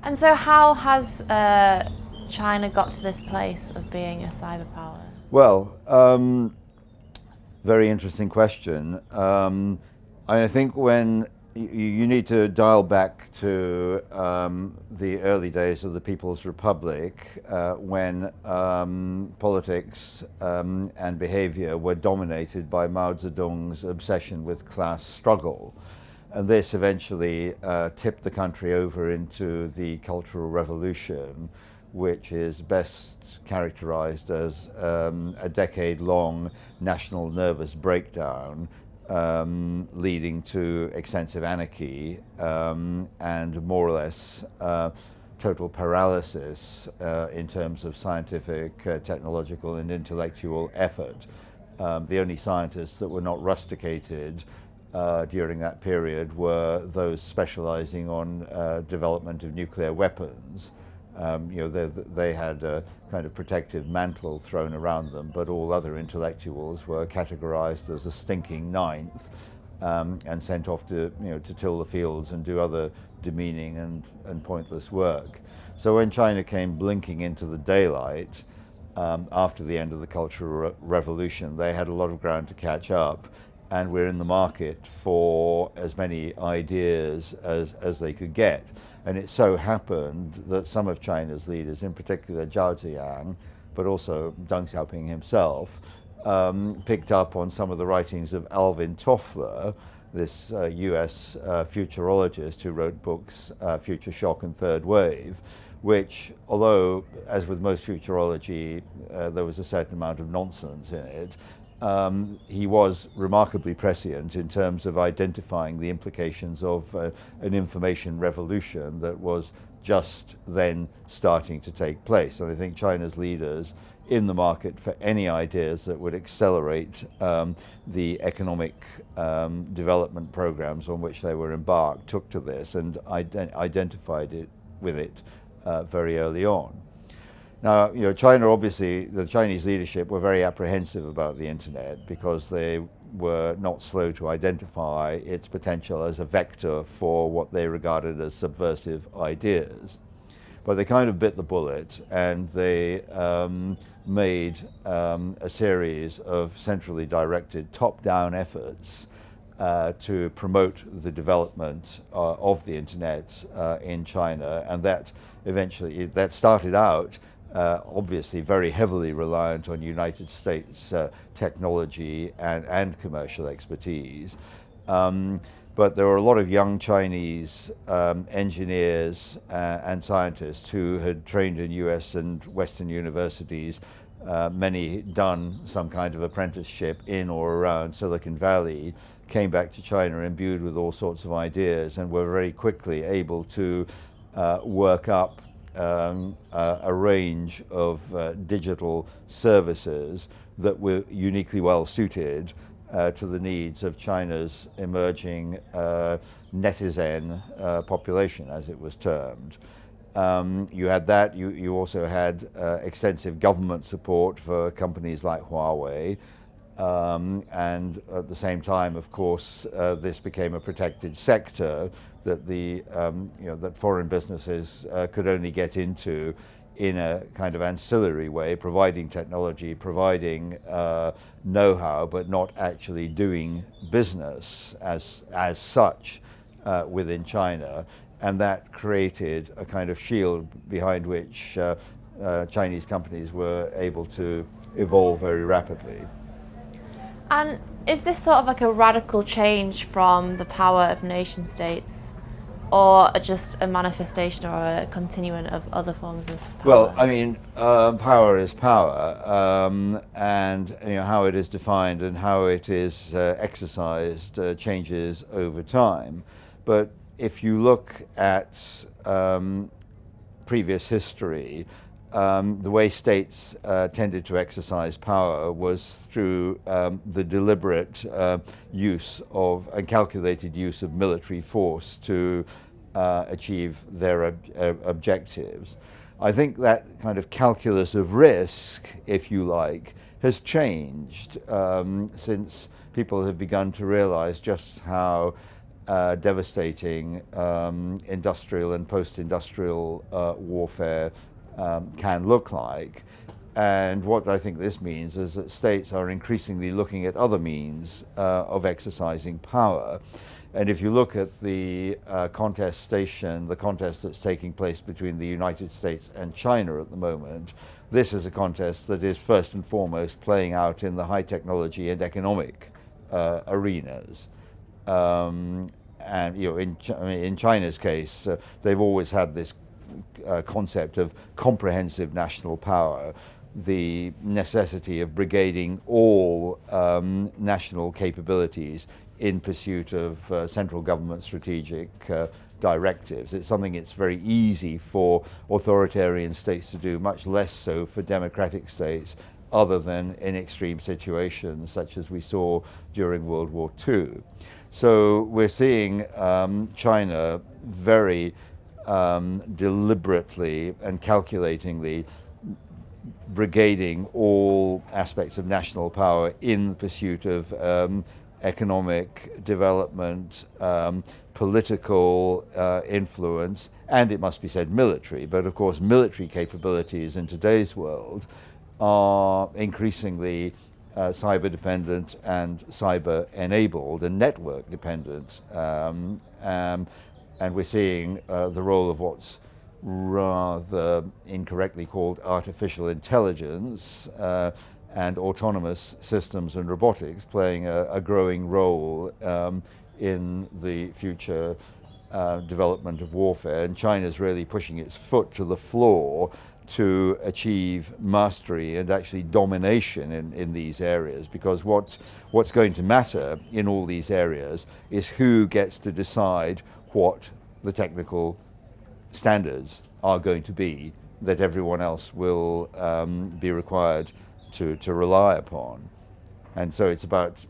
And so how has China got to this place of being a cyberpower? Well, very interesting question. I think when you need to dial back to the early days of the People's Republic, when politics and behavior were dominated by Mao Zedong's obsession with class struggle. And this eventually tipped the country over into the Cultural Revolution, which is best characterized as a decade-long national nervous breakdown, leading to extensive anarchy and more or less total paralysis in terms of scientific, technological and intellectual effort. The only scientists that were not rusticated during that period were those specializing on development of nuclear weapons. They had a kind of protective mantle thrown around them, but all other intellectuals were categorized as a stinking ninth and sent off to till the fields and do other demeaning and pointless work. So when China came blinking into the daylight after the end of the Cultural Revolution, they had a lot of ground to catch up, and we're in the market for as many ideas as they could get. And it so happened that some of China's leaders, in particular Zhao Ziyang, but also Deng Xiaoping himself, picked up on some of the writings of Alvin Toffler, this US futurologist who wrote books, Future Shock and Third Wave, which, although, as with most futurology, there was a certain amount of nonsense in it, he was remarkably prescient in terms of identifying the implications of an information revolution that was just then starting to take place. And I think China's leaders in the market for any ideas that would accelerate the economic development programs on which they were embarked took to this and identified it with it very early on. Now, China, obviously, the Chinese leadership were very apprehensive about the internet because they were not slow to identify its potential as a vector for what they regarded as subversive ideas. But they kind of bit the bullet, and they made a series of centrally directed top-down efforts to promote the development of the internet in China, and that eventually started out obviously very heavily reliant on United States technology and commercial expertise. But there were a lot of young Chinese engineers and scientists who had trained in US and Western universities, many done some kind of apprenticeship in or around Silicon Valley, came back to China imbued with all sorts of ideas and were very quickly able to work up a range of digital services that were uniquely well suited to the needs of China's emerging netizen population, as it was termed. You had that. You also had extensive government support for companies like Huawei. And at the same time, of course, this became a protected sector that that foreign businesses could only get into in a kind of ancillary way, providing technology, providing know-how, but not actually doing business as such within China. And that created a kind of shield behind which Chinese companies were able to evolve very rapidly. And is this sort of like a radical change from the power of nation states, or just a manifestation or a continuation of other forms of power? Well, I mean, power is power, and how it is defined and how it is exercised changes over time. But if you look at previous history, the way states tended to exercise power was through the deliberate use of and calculated use of military force to achieve their objectives. I think that kind of calculus of risk, if you like, has changed since people have begun to realize just how devastating industrial and post-industrial warfare can look like. And what I think this means is that states are increasingly looking at other means of exercising power. And if you look at the contest that's taking place between the United States and China at the moment, this is a contest that is first and foremost playing out in the high technology and economic arenas. And in China's case, they've always had this concept of comprehensive national power, the necessity of brigading all national capabilities in pursuit of central government strategic directives. It's something it's very easy for authoritarian states to do, much less so for democratic states, other than in extreme situations such as we saw during World War II. So we're seeing China very deliberately and calculatingly brigading all aspects of national power in pursuit of economic development, political influence, and it must be said military. But of course military capabilities in today's world are increasingly cyber dependent and cyber enabled and network dependent. And we're seeing the role of what's rather incorrectly called artificial intelligence and autonomous systems and robotics playing a growing role in the future development of warfare. And China's really pushing its foot to the floor to achieve mastery and actually domination in these areas, because what's going to matter in all these areas is who gets to decide what the technical standards are going to be that everyone else will be required to rely upon. And so it's about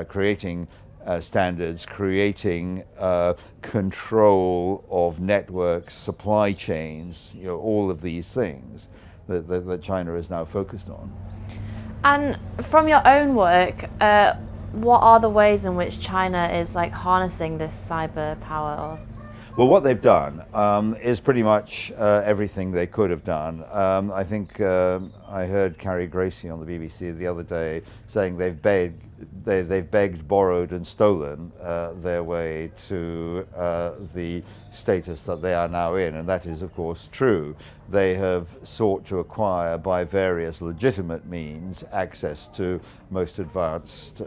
creating standards, creating control of networks, supply chains, all of these things that China is now focused on. And from your own work, what are the ways in which China is harnessing this cyber power? Well, what they've done is pretty much everything they could have done. I think I heard Carrie Gracie on the BBC the other day saying they've begged, borrowed, and stolen their way to the status that they are now in, and that is, of course, true. They have sought to acquire by various legitimate means access to most advanced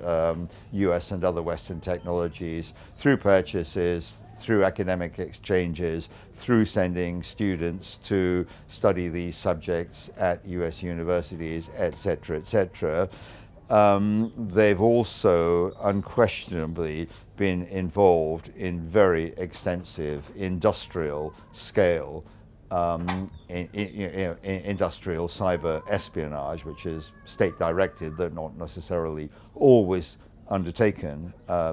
US and other Western technologies through purchases, through academic exchanges, through sending students to study these subjects at US universities, etc., etc. They've also unquestionably been involved in very extensive industrial scale industrial cyber espionage, which is state directed, though not necessarily always undertaken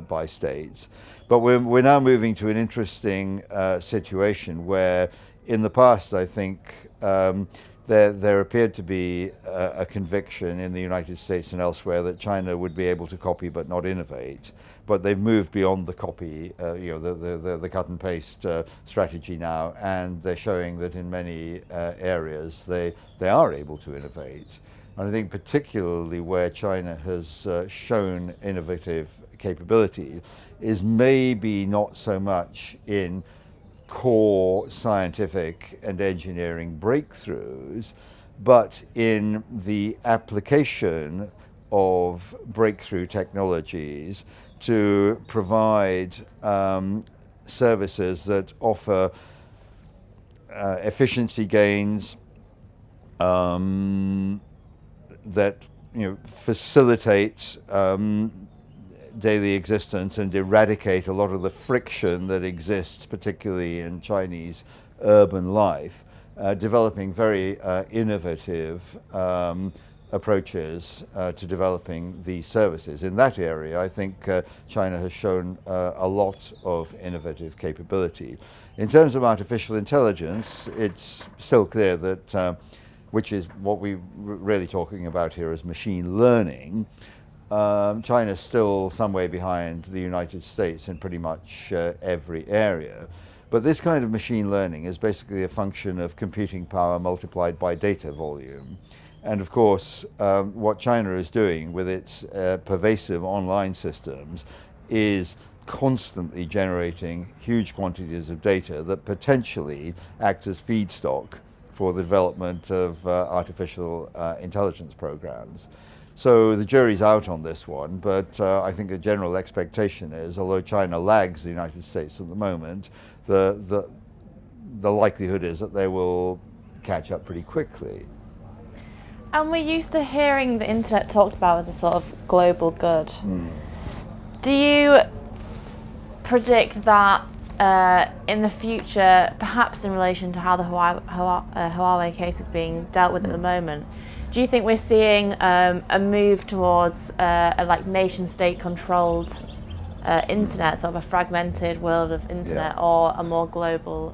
by states. But we're now moving to an interesting situation where in the past, I think, there appeared to be a conviction in the United States and elsewhere that China would be able to copy but not innovate. But they've moved beyond the copy, the cut and paste strategy now, and they're showing that in many areas they are able to innovate. And I think particularly where China has shown innovative capability is maybe not so much in core scientific and engineering breakthroughs, but in the application of breakthrough technologies to provide services that offer efficiency gains, that facilitate daily existence and eradicate a lot of the friction that exists, particularly in Chinese urban life, developing very innovative approaches to developing these services. In that area, I think China has shown a lot of innovative capability. In terms of artificial intelligence, it's still clear that which is what we're really talking about here as machine learning, China's still some way behind the United States in pretty much every area. But this kind of machine learning is basically a function of computing power multiplied by data volume. And of course, what China is doing with its pervasive online systems is constantly generating huge quantities of data that potentially act as feedstock for the development of artificial intelligence programs. So the jury's out on this one, but I think the general expectation is, although China lags the United States at the moment, the likelihood is that they will catch up pretty quickly. And we're used to hearing the internet talked about as a sort of global good. Do you predict that in the future, perhaps in relation to how the Huawei case is being dealt with at the moment, do you think we're seeing a move towards a like nation-state controlled internet, sort of a fragmented world of internet, or a more global?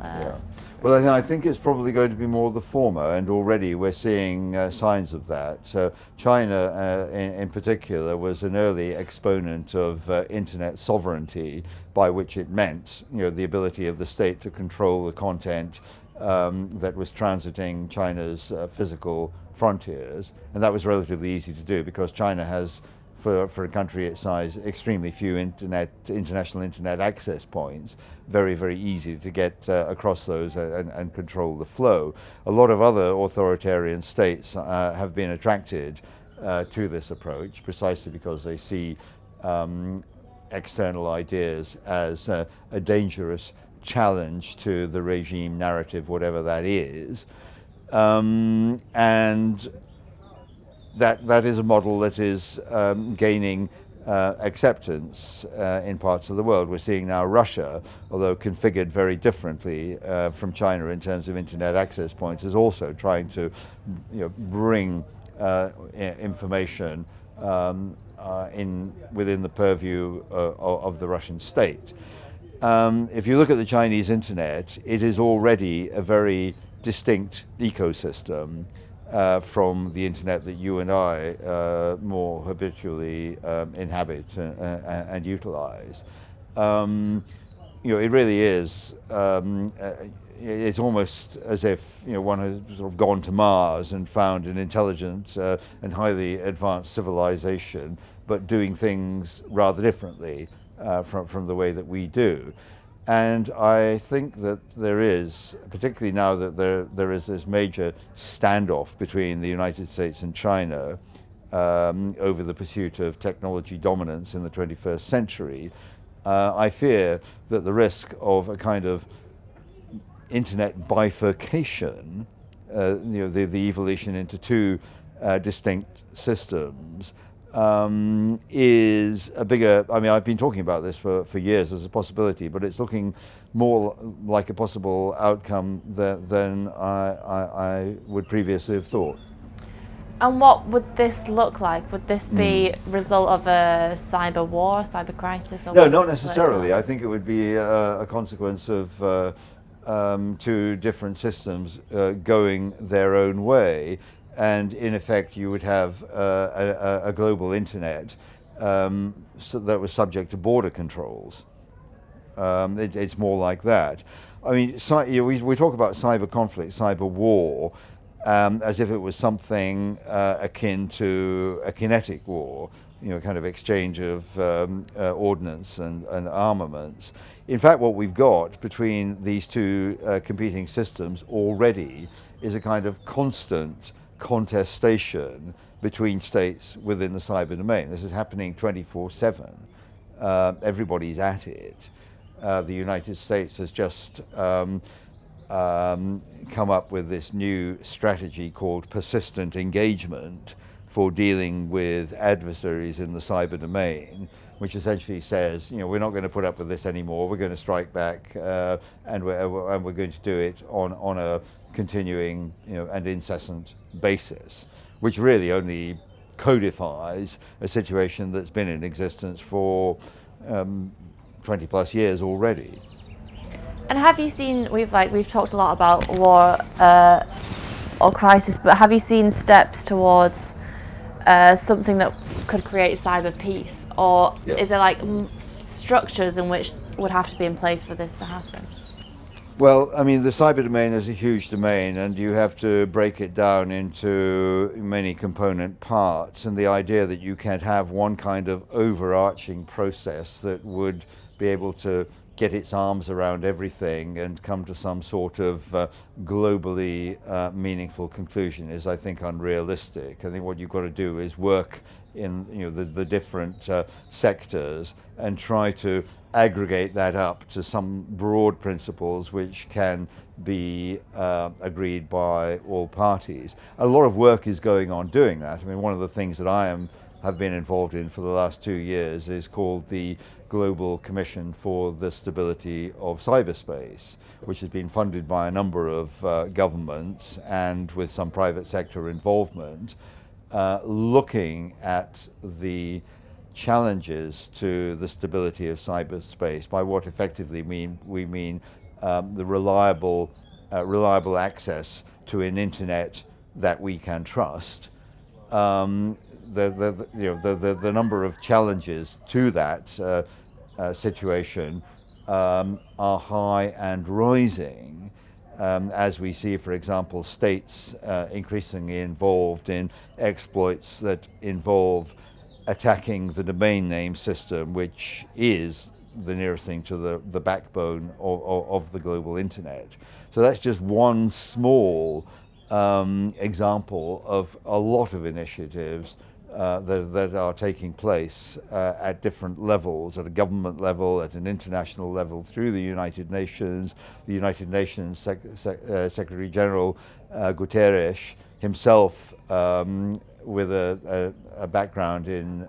Well, I think it's probably going to be more the former, and already we're seeing signs of that. So China, in particular, was an early exponent of internet sovereignty, by which it meant, the ability of the state to control the content that was transiting China's physical frontiers, and that was relatively easy to do because China has, for a country its size, extremely few international internet access points. Very, very easy to get across those and control the flow. A lot of other authoritarian states have been attracted to this approach precisely because they see external ideas as a dangerous challenge to the regime narrative, whatever that is. And that is a model that is gaining acceptance in parts of the world. We're seeing now Russia, although configured very differently from China in terms of internet access points, is also trying to bring information within the purview of the Russian state. If you look at the Chinese internet, it is already a very distinct ecosystem from the internet that you and I more habitually inhabit and utilize. It really is. It's almost as if one has sort of gone to Mars and found an intelligent and highly advanced civilization, but doing things rather differently from the way that we do. And I think that there is, particularly now that there is this major standoff between the United States and China over the pursuit of technology dominance in the 21st century, I fear that the risk of a kind of internet bifurcation, the evolution into two distinct systems, is a bigger, I've been talking about this for years as a possibility, but it's looking more like a possible outcome than I would previously have thought. And what would this look like? Would this be result of a cyber war, cyber crisis? Or no, not necessarily. I think it would be a consequence of two different systems going their own way. And in effect, you would have a global internet that was subject to border controls. It's more like that. We talk about cyber conflict, cyber war, as if it was something akin to a kinetic war, kind of exchange of ordnance and armaments. In fact, what we've got between these two competing systems already is a kind of constant contestation between states within the cyber domain. This is happening 24/7. Everybody's at it. The United States has just come up with this new strategy called persistent engagement for dealing with adversaries in the cyber domain, which essentially says, we're not going to put up with this anymore. We're going to strike back, and we're going to do it on a continuing, and incessant basis, which really only codifies a situation that's been in existence for 20 plus years already. And have you seen? We've talked a lot about war or crisis, but have you seen steps towards something that could create cyber peace, or Yeah. is there like structures in which would have to be in place for this to happen? Well, I mean, the cyber domain is a huge domain, and you have to break it down into many component parts. And the idea that you can't have one kind of overarching process that would be able to get its arms around everything and come to some sort of globally meaningful conclusion is, I think, unrealistic. I think what you've got to do is work in the different sectors and try to aggregate that up to some broad principles which can be agreed by all parties. A lot of work is going on doing that. I mean, one of the things that have been involved in for the last 2 years is called the Global Commission for the Stability of Cyberspace, which has been funded by a number of governments and with some private sector involvement, looking at the challenges to the stability of cyberspace, by what effectively we mean the reliable access to an internet that we can trust. The number of challenges to that situation are high and rising. As we see, for example, states increasingly involved in exploits that involve attacking the domain name system, which is the nearest thing to the backbone of the global internet. So that's just one small example of a lot of initiatives that are taking place at different levels, at a government level, at an international level, through the United Nations. The United Nations Secretary General Guterres himself, with a background in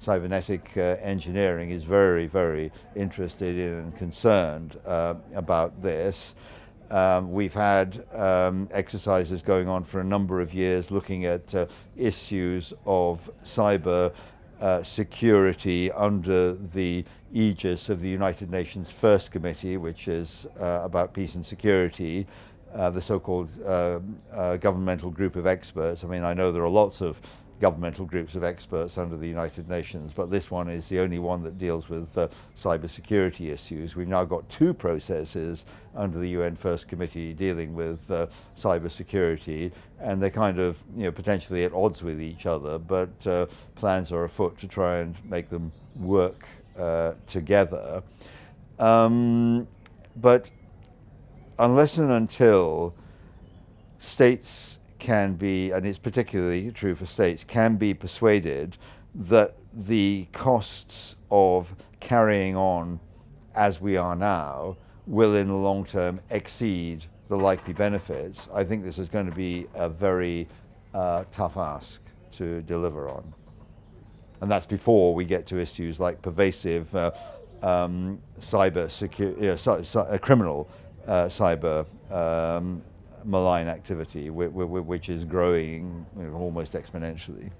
cybernetic engineering, is very, very interested in and concerned about this. We've had exercises going on for a number of years looking at issues of cyber security under the aegis of the United Nations First Committee, which is about peace and security, the so-called governmental group of experts. I mean, I know there are lots of governmental groups of experts under the United Nations, but this one is the only one that deals with cyber security issues. We've now got 2 processes under the UN First Committee dealing with cyber security, and they're kind of potentially at odds with each other, but plans are afoot to try and make them work together. But unless and until states can be, and it's particularly true for states, can be persuaded that the costs of carrying on as we are now will in the long term exceed the likely benefits, I think this is going to be a very tough ask to deliver on. And that's before we get to issues like pervasive cyber security, criminal cyber malign activity, which is growing almost exponentially.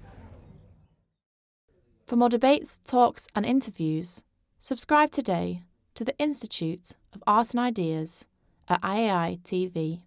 For more debates, talks and interviews, subscribe today to the Institute of Art and Ideas at IAI TV.